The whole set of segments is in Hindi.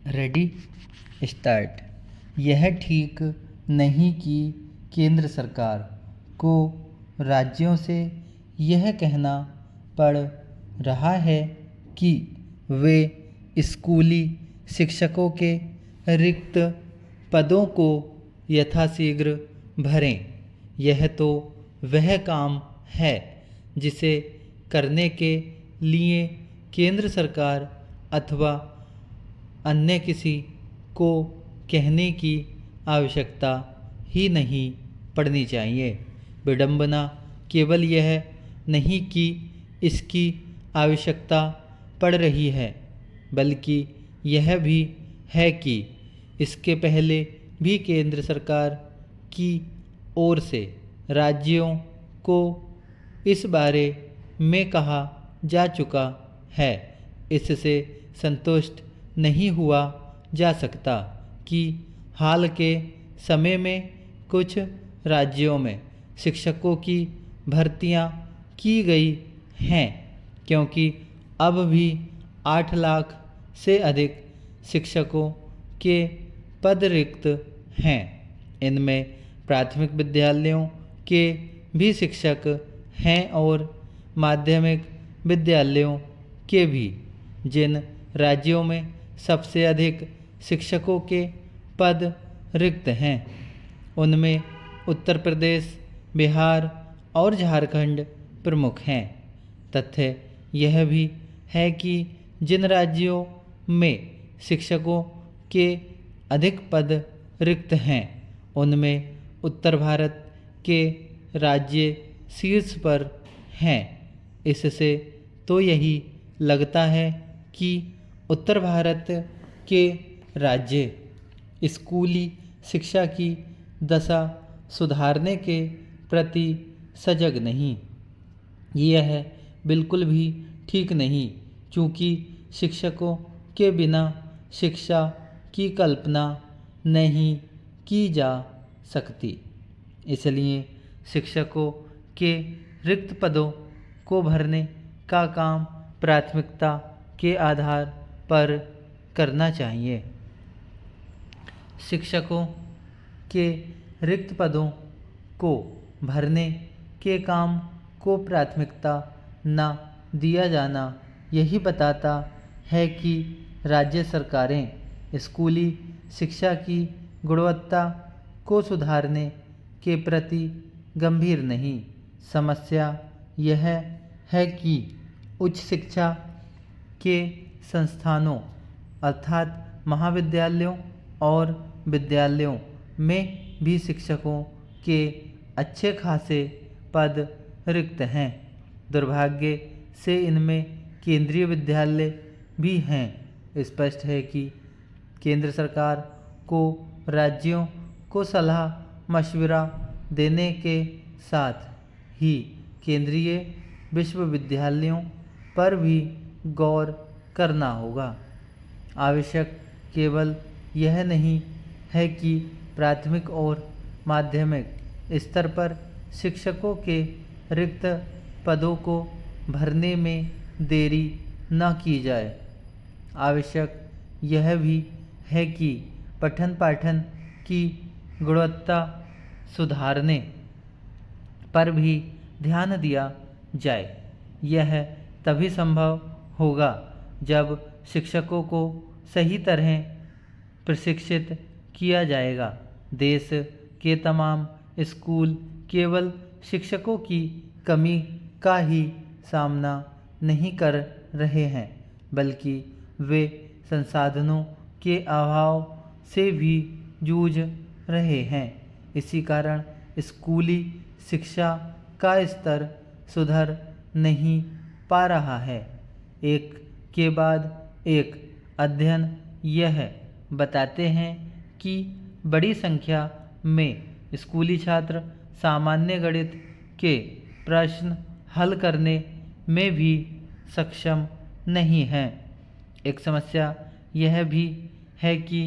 Ready start. यह ठीक नहीं कि केंद्र सरकार को राज्यों से यह कहना पड़ रहा है कि वे स्कूली शिक्षकों के रिक्त पदों को यथाशीघ्र भरें। यह तो वह काम है जिसे करने के लिए केंद्र सरकार अथवा अन्य किसी को कहने की आवश्यकता ही नहीं पड़नी चाहिए। विडंबना केवल यह नहीं कि इसकी आवश्यकता पड़ रही है, बल्कि यह भी है कि इसके पहले भी केंद्र सरकार की ओर से राज्यों को इस बारे में कहा जा चुका है। इससे संतुष्ट नहीं हुआ जा सकता कि हाल के समय में कुछ राज्यों में शिक्षकों की भर्तियां की गई हैं, क्योंकि अब भी 8 लाख से अधिक शिक्षकों के पद रिक्त हैं। इनमें प्राथमिक विद्यालयों के भी शिक्षक हैं और माध्यमिक विद्यालयों के भी। जिन राज्यों में सबसे अधिक शिक्षकों के पद रिक्त हैं, उनमें उत्तर प्रदेश, बिहार और झारखंड प्रमुख हैं। तथ्य यह भी है कि जिन राज्यों में शिक्षकों के अधिक पद रिक्त हैं, उनमें उत्तर भारत के राज्य शीर्ष पर हैं। इससे तो यही लगता है कि उत्तर भारत के राज्य स्कूली शिक्षा की दशा सुधारने के प्रति सजग नहीं। यह बिल्कुल भी ठीक नहीं, क्योंकि शिक्षकों के बिना शिक्षा की कल्पना नहीं की जा सकती। इसलिए शिक्षकों के रिक्त पदों को भरने का काम प्राथमिकता के आधार पर करना चाहिए। शिक्षकों के रिक्त पदों को भरने के काम को प्राथमिकता न दिया जाना यही बताता है कि राज्य सरकारें स्कूली शिक्षा की गुणवत्ता को सुधारने के प्रति गंभीर नहीं। समस्या यह है कि उच्च शिक्षा के संस्थानों अर्थात महाविद्यालयों और विद्यालयों में भी शिक्षकों के अच्छे खासे पद रिक्त हैं। दुर्भाग्य से इनमें केंद्रीय विद्यालय भी हैं। स्पष्ट है कि केंद्र सरकार को राज्यों को सलाह मशविरा देने के साथ ही केंद्रीय विश्वविद्यालयों पर भी गौर करना होगा। आवश्यक केवल यह नहीं है कि प्राथमिक और माध्यमिक स्तर पर शिक्षकों के रिक्त पदों को भरने में देरी न की जाए। आवश्यक यह भी है कि पठन पाठन की गुणवत्ता सुधारने पर भी ध्यान दिया जाए। यह तभी संभव होगा जब शिक्षकों को सही तरह प्रशिक्षित किया जाएगा। देश के तमाम स्कूल केवल शिक्षकों की कमी का ही सामना नहीं कर रहे हैं, बल्कि वे संसाधनों के अभाव से भी जूझ रहे हैं। इसी कारण स्कूली शिक्षा का स्तर सुधर नहीं पा रहा है। एक के बाद एक अध्ययन यह बताते हैं कि बड़ी संख्या में स्कूली छात्र सामान्य गणित के प्रश्न हल करने में भी सक्षम नहीं हैं। एक समस्या यह भी है कि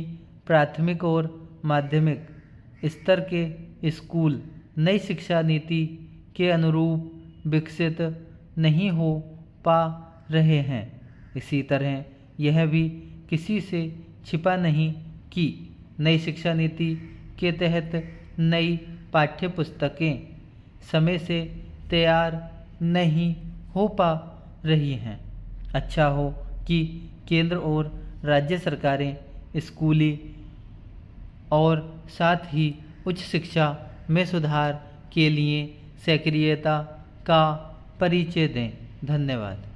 प्राथमिक और माध्यमिक स्तर के स्कूल नई शिक्षा नीति के अनुरूप विकसित नहीं हो पा रहे हैं। इसी तरह यह भी किसी से छिपा नहीं कि नई शिक्षा नीति के तहत नई पाठ्य पुस्तकें समय से तैयार नहीं हो पा रही हैं। अच्छा हो कि केंद्र और राज्य सरकारें स्कूली और साथ ही उच्च शिक्षा में सुधार के लिए सक्रियता का परिचय दें। धन्यवाद।